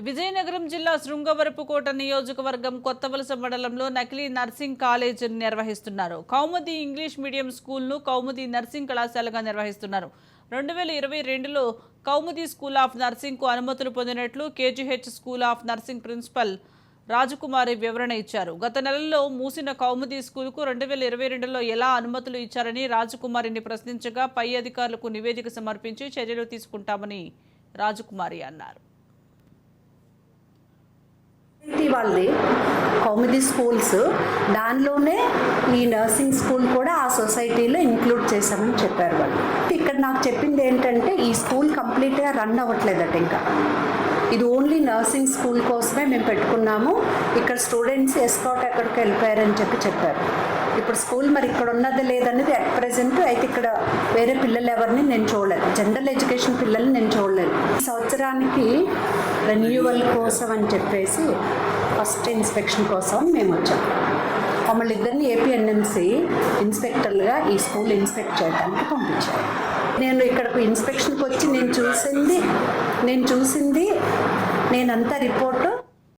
విజయనగరం జిల్లా శృంగవరపుకోట నియోజకవర్గం కొత్తవలస మండలంలో నకిలీ నర్సింగ్ కాలేజ్ నిర్వహిస్తున్నారు. కౌముది ఇంగ్లీష్ మీడియం స్కూల్ను కౌముది నర్సింగ్ కళాశాలగా నిర్వహిస్తున్నారు. 2022లో కౌముది స్కూల్ ఆఫ్ నర్సింగ్కు అనుమతులు పొందినట్లు KGH school of nursing principal Rajakumari వివరణ ఇచ్చారు. గత నెలలో మూసిన కౌముది స్కూల్కు 2022లో ఎలా అనుమతులు ఇచ్చారని రాజకుమారిని ప్రశ్నించగా పై అధికారులకు నివేదిక సమర్పించి చర్యలు తీసుకుంటామని రాజకుమారి అన్నారు. వాళ్ళది కౌముది స్కూల్స్, దానిలోనే ఈ నర్సింగ్ స్కూల్ కూడా ఆ సొసైటీలో ఇంక్లూడ్ చేశామని చెప్పారు వాళ్ళు. ఇక్కడ నాకు చెప్పింది ఏంటంటే ఈ స్కూల్ కంప్లీట్గా రన్ అవ్వట్లేదట. ఇంకా ఇది ఓన్లీ నర్సింగ్ స్కూల్ కోసమే మేము పెట్టుకున్నాము. ఇక్కడ స్టూడెంట్స్ ఎస్కాట్ ఎక్కడికి వెళ్ళిపోయారని చెప్పారు. ఇప్పుడు స్కూల్ మరి ఇక్కడ ఉన్నది లేదనేది అట్ ప్రెజెంట్ అయితే ఇక్కడ వేరే పిల్లలు ఎవరిని నేను చూడలేదు, జనరల్ ఎడ్యుకేషన్ పిల్లల్ని నేను చూడలేదు. ఈ సంవత్సరానికి రెన్యూవల్ కోసం అని చెప్పేసి ఫస్ట్ ఇన్స్పెక్షన్ కోసం మేము వచ్చాం. మమ్మల్ని ఇద్దరిని ఏపీఎన్ఎంసీ ఇన్స్పెక్టర్లుగా ఈ స్కూల్ ఇన్స్పెక్ట్ చేయడానికి పంపించారు. నేను ఇక్కడకు ఇన్స్పెక్షన్కి వచ్చి నేను చూసింది నేనంతా రిపోర్టు